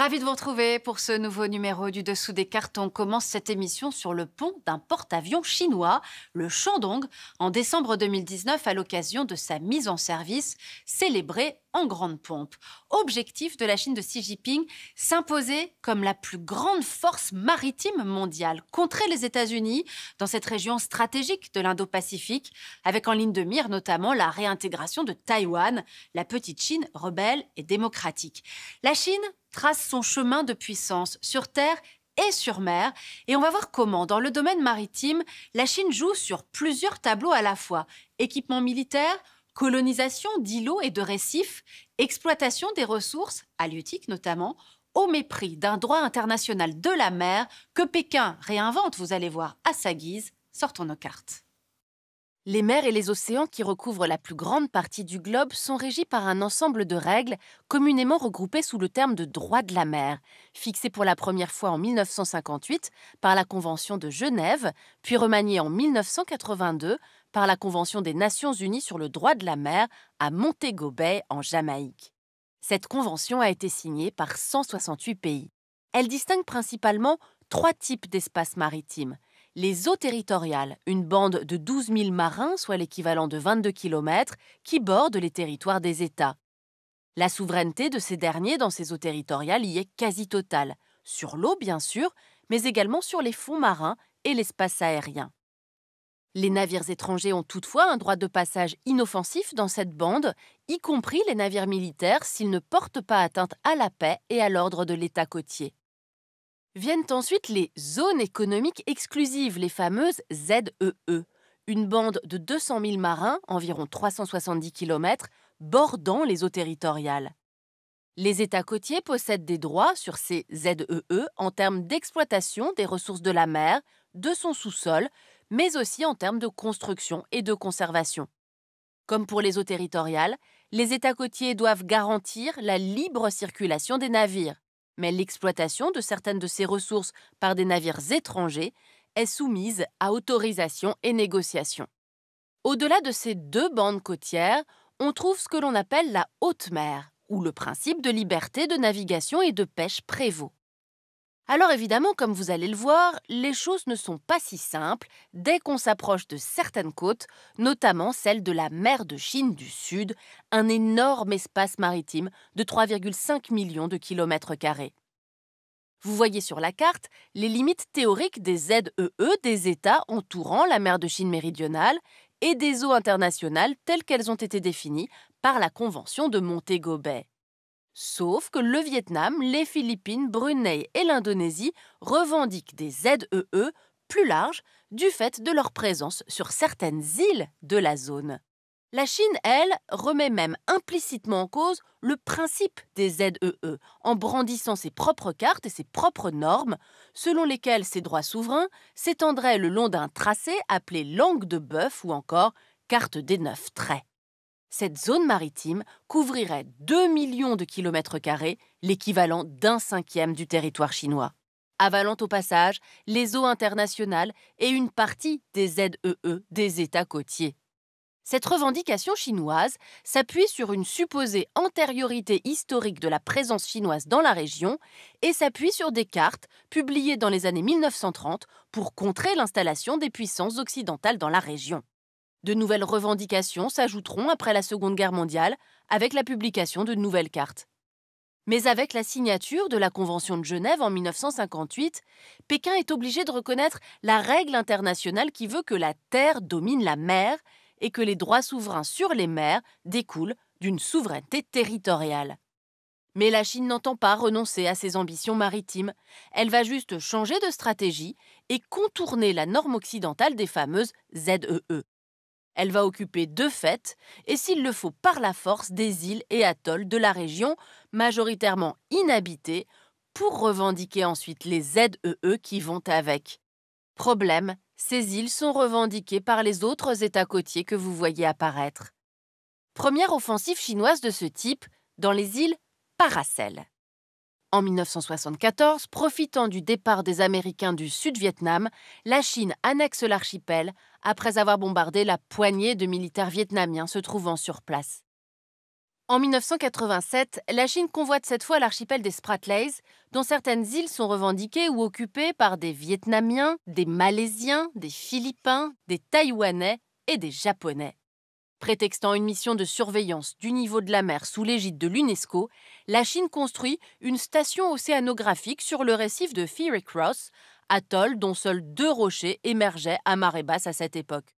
Ravi de vous retrouver pour ce nouveau numéro du Dessous des cartes. On commence cette émission sur le pont d'un porte-avions chinois, le Shandong, en décembre 2019 à l'occasion de sa mise en service, célébrée en grande pompe. Objectif de la Chine de Xi Jinping, s'imposer comme la plus grande force maritime mondiale, contrer les États-Unis dans cette région stratégique de l'Indo-Pacifique, avec en ligne de mire notamment la réintégration de Taïwan, la petite Chine rebelle et démocratique. La Chine trace son chemin de puissance sur terre et sur mer. Et on va voir comment, dans le domaine maritime, la Chine joue sur plusieurs tableaux à la fois. Équipement militaire, colonisation d'îlots et de récifs, exploitation des ressources, halieutiques notamment, au mépris d'un droit international de la mer que Pékin réinvente, vous allez voir, à sa guise. Sortons nos cartes. Les mers et les océans qui recouvrent la plus grande partie du globe sont régis par un ensemble de règles communément regroupées sous le terme de droit de la mer, fixé pour la première fois en 1958 par la Convention de Genève, puis remanié en 1982 par la Convention des Nations Unies sur le droit de la mer à Montego Bay en Jamaïque. Cette convention a été signée par 168 pays. Elle distingue principalement 3 types d'espaces maritimes. Les eaux territoriales, une bande de 12 000 marins, soit l'équivalent de 22 km, qui bordent les territoires des États. La souveraineté de ces derniers dans ces eaux territoriales y est quasi totale, sur l'eau bien sûr, mais également sur les fonds marins et l'espace aérien. Les navires étrangers ont toutefois un droit de passage inoffensif dans cette bande, y compris les navires militaires s'ils ne portent pas atteinte à la paix et à l'ordre de l'État côtier. Viennent ensuite les zones économiques exclusives, les fameuses ZEE, une bande de 200 000 marins, environ 370 km, bordant les eaux territoriales. Les États côtiers possèdent des droits sur ces ZEE en termes d'exploitation des ressources de la mer, de son sous-sol, mais aussi en termes de construction et de conservation. Comme pour les eaux territoriales, les États côtiers doivent garantir la libre circulation des navires. Mais l'exploitation de certaines de ces ressources par des navires étrangers est soumise à autorisation et négociation. Au-delà de ces 2 bandes côtières, on trouve ce que l'on appelle la haute mer, où le principe de liberté de navigation et de pêche prévaut. Alors évidemment, comme vous allez le voir, les choses ne sont pas si simples dès qu'on s'approche de certaines côtes, notamment celle de la mer de Chine du Sud, un énorme espace maritime de 3,5 millions de kilomètres carrés. Vous voyez sur la carte les limites théoriques des ZEE des États entourant la mer de Chine méridionale et des eaux internationales telles qu'elles ont été définies par la Convention de Montego Bay. Sauf que le Vietnam, les Philippines, Brunei et l'Indonésie revendiquent des ZEE plus larges du fait de leur présence sur certaines îles de la zone. La Chine, elle, remet même implicitement en cause le principe des ZEE en brandissant ses propres cartes et ses propres normes, selon lesquelles ses droits souverains s'étendraient le long d'un tracé appelé langue de bœuf ou encore carte des 9 traits. Cette zone maritime couvrirait 2 millions de kilomètres carrés, l'équivalent d'un 1/5 du territoire chinois, avalant au passage les eaux internationales et une partie des ZEE des États côtiers. Cette revendication chinoise s'appuie sur une supposée antériorité historique de la présence chinoise dans la région et s'appuie sur des cartes publiées dans les années 1930 pour contrer l'installation des puissances occidentales dans la région. De nouvelles revendications s'ajouteront après la Seconde Guerre mondiale avec la publication de nouvelles cartes. Mais avec la signature de la Convention de Genève en 1958, Pékin est obligé de reconnaître la règle internationale qui veut que la terre domine la mer et que les droits souverains sur les mers découlent d'une souveraineté territoriale. Mais la Chine n'entend pas renoncer à ses ambitions maritimes. Elle va juste changer de stratégie et contourner la norme occidentale des fameuses ZEE. Elle va occuper de fait, et s'il le faut par la force, des îles et atolls de la région, majoritairement inhabitées, pour revendiquer ensuite les ZEE qui vont avec. Problème, ces îles sont revendiquées par les autres États côtiers que vous voyez apparaître. Première offensive chinoise de ce type dans les îles Paracel. En 1974, profitant du départ des Américains du Sud-Vietnam, la Chine annexe l'archipel après avoir bombardé la poignée de militaires vietnamiens se trouvant sur place. En 1987, la Chine convoite cette fois l'archipel des Spratleys, dont certaines îles sont revendiquées ou occupées par des Vietnamiens, des Malaisiens, des Philippins, des Taïwanais et des Japonais. Prétextant une mission de surveillance du niveau de la mer sous l'égide de l'UNESCO, la Chine construit une station océanographique sur le récif de Fiery Cross, atoll dont seuls 2 rochers émergeaient à marée basse à cette époque.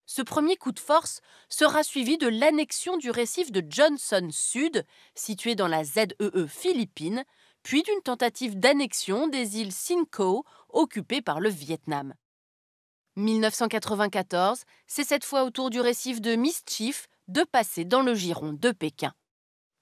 Ce premier coup de force sera suivi de l'annexion du récif de Johnson Sud, situé dans la ZEE Philippines, puis d'une tentative d'annexion des îles Sinko, occupées par le Vietnam. 1994, c'est cette fois au tour du récif de Mischief de passer dans le giron de Pékin.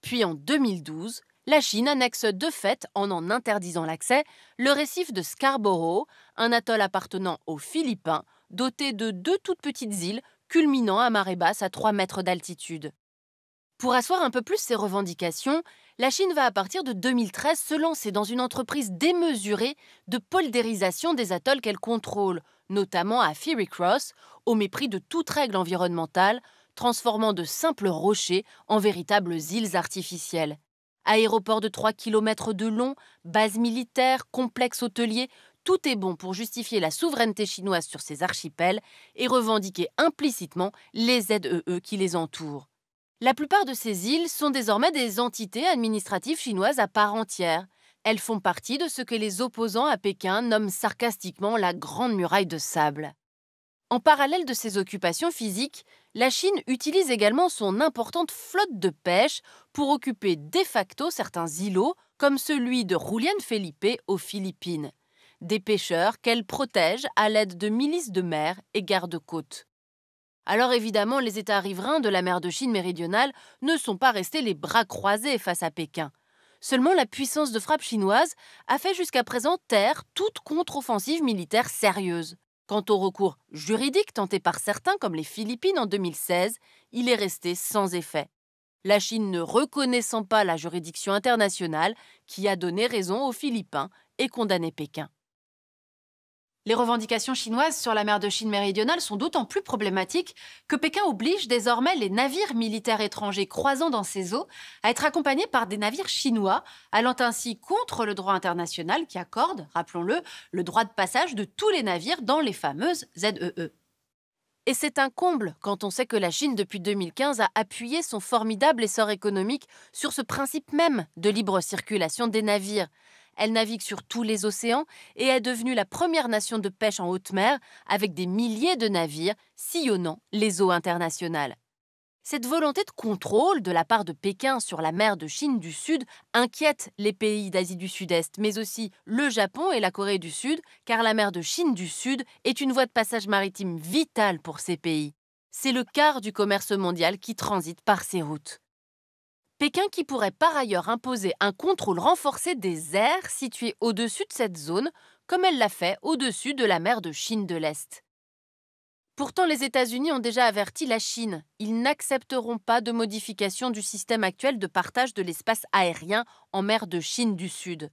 Puis en 2012, la Chine annexe de fait, en interdisant l'accès, le récif de Scarborough, un atoll appartenant aux Philippines, doté de 2 toutes petites îles, culminant à marée basse à 3 mètres d'altitude. Pour asseoir un peu plus ses revendications, la Chine va à partir de 2013 se lancer dans une entreprise démesurée de poldérisation des atolls qu'elle contrôle, notamment à Fiery Cross, au mépris de toute règle environnementale, transformant de simples rochers en véritables îles artificielles. Aéroport de 3 km de long, base militaire, complexe hôtelier, tout est bon pour justifier la souveraineté chinoise sur ces archipels et revendiquer implicitement les ZEE qui les entourent. La plupart de ces îles sont désormais des entités administratives chinoises à part entière. Elles font partie de ce que les opposants à Pékin nomment sarcastiquement la Grande Muraille de sable. En parallèle de ces occupations physiques, la Chine utilise également son importante flotte de pêche pour occuper de facto certains îlots, comme celui de Julián Felipe aux Philippines. Des pêcheurs qu'elle protège à l'aide de milices de mer et gardes-côtes. Alors évidemment, les États riverains de la mer de Chine méridionale ne sont pas restés les bras croisés face à Pékin. Seulement la puissance de frappe chinoise a fait jusqu'à présent taire toute contre-offensive militaire sérieuse. Quant au recours juridique tenté par certains comme les Philippines en 2016, il est resté sans effet. La Chine ne reconnaissant pas la juridiction internationale qui a donné raison aux Philippins et condamné Pékin. Les revendications chinoises sur la mer de Chine méridionale sont d'autant plus problématiques que Pékin oblige désormais les navires militaires étrangers croisant dans ces eaux à être accompagnés par des navires chinois, allant ainsi contre le droit international qui accorde, rappelons-le, le droit de passage de tous les navires dans les fameuses ZEE. Et c'est un comble quand on sait que la Chine, depuis 2015, a appuyé son formidable essor économique sur ce principe même de libre circulation des navires. Elle navigue sur tous les océans et est devenue la première nation de pêche en haute mer avec des milliers de navires sillonnant les eaux internationales. Cette volonté de contrôle de la part de Pékin sur la mer de Chine du Sud inquiète les pays d'Asie du Sud-Est, mais aussi le Japon et la Corée du Sud, car la mer de Chine du Sud est une voie de passage maritime vitale pour ces pays. C'est le quart du commerce mondial qui transite par ces routes. Pékin qui pourrait par ailleurs imposer un contrôle renforcé des airs situés au-dessus de cette zone, comme elle l'a fait au-dessus de la mer de Chine de l'Est. Pourtant, les États-Unis ont déjà averti la Chine. Ils n'accepteront pas de modification du système actuel de partage de l'espace aérien en mer de Chine du Sud.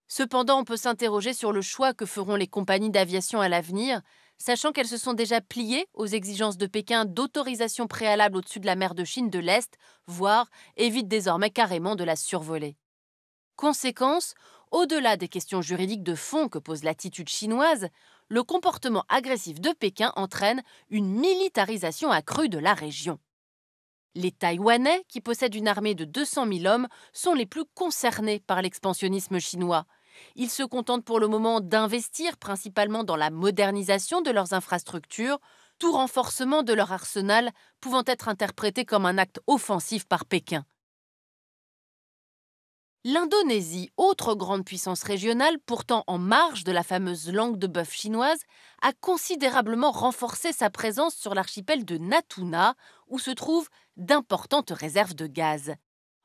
Cependant, on peut s'interroger sur le choix que feront les compagnies d'aviation à l'avenir, sachant qu'elles se sont déjà pliées aux exigences de Pékin d'autorisation préalable au-dessus de la mer de Chine de l'Est, voire évitent désormais carrément de la survoler. Conséquence, au-delà des questions juridiques de fond que pose l'attitude chinoise, le comportement agressif de Pékin entraîne une militarisation accrue de la région. Les Taïwanais, qui possèdent une armée de 200 000 hommes, sont les plus concernés par l'expansionnisme chinois. Ils se contentent pour le moment d'investir principalement dans la modernisation de leurs infrastructures, tout renforcement de leur arsenal pouvant être interprété comme un acte offensif par Pékin. L'Indonésie, autre grande puissance régionale, pourtant en marge de la fameuse langue de bœuf chinoise, a considérablement renforcé sa présence sur l'archipel de Natuna, où se trouvent d'importantes réserves de gaz.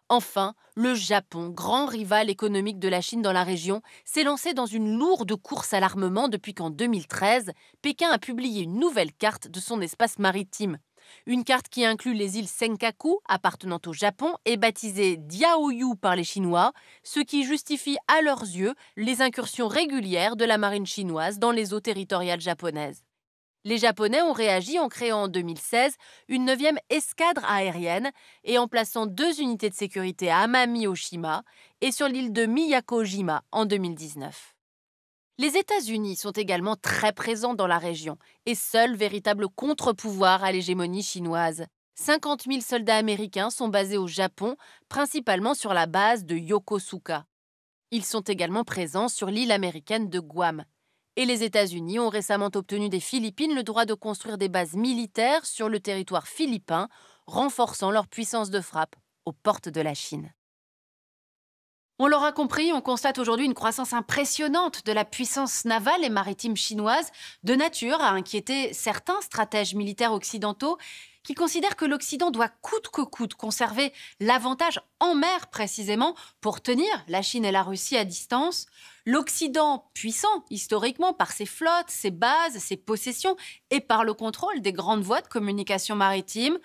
Enfin, le Japon, grand rival économique de la Chine dans la région, s'est lancé dans une lourde course à l'armement depuis qu'en 2013, Pékin a publié une nouvelle carte de son espace maritime. Une carte qui inclut les îles Senkaku, appartenant au Japon, et baptisée Diaoyu par les Chinois, ce qui justifie à leurs yeux les incursions régulières de la marine chinoise dans les eaux territoriales japonaises. Les Japonais ont réagi en créant en 2016 une 9e escadre aérienne et en plaçant 2 unités de sécurité à Amami-Oshima et sur l'île de Miyako-jima en 2019. Les États-Unis sont également très présents dans la région et seul véritable contre-pouvoir à l'hégémonie chinoise. 50 000 soldats américains sont basés au Japon, principalement sur la base de Yokosuka. Ils sont également présents sur l'île américaine de Guam. Et les États-Unis ont récemment obtenu des Philippines le droit de construire des bases militaires sur le territoire philippin, renforçant leur puissance de frappe aux portes de la Chine. On l'aura compris, on constate aujourd'hui une croissance impressionnante de la puissance navale et maritime chinoise, de nature à inquiéter certains stratèges militaires occidentaux qui considèrent que l'Occident doit coûte que coûte conserver l'avantage en mer précisément pour tenir la Chine et la Russie à distance. L'Occident puissant historiquement par ses flottes, ses bases, ses possessions et par le contrôle des grandes voies de communication maritime.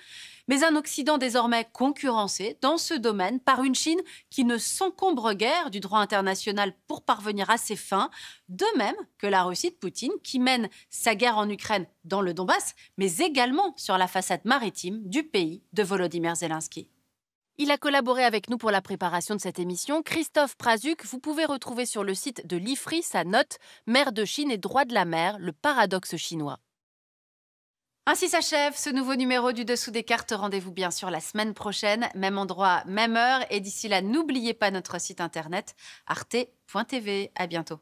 Mais un Occident désormais concurrencé dans ce domaine par une Chine qui ne s'encombre guère du droit international pour parvenir à ses fins, de même que la Russie de Poutine qui mène sa guerre en Ukraine dans le Donbass, mais également sur la façade maritime du pays de Volodymyr Zelensky. Il a collaboré avec nous pour la préparation de cette émission. Christophe Prazuc, vous pouvez retrouver sur le site de l'IFRI sa note « Mer de Chine et droit de la mer, le paradoxe chinois ». Ainsi s'achève ce nouveau numéro du Dessous des cartes. Rendez-vous bien sûr la semaine prochaine, même endroit, même heure. Et d'ici là, n'oubliez pas notre site internet arte.tv. À bientôt.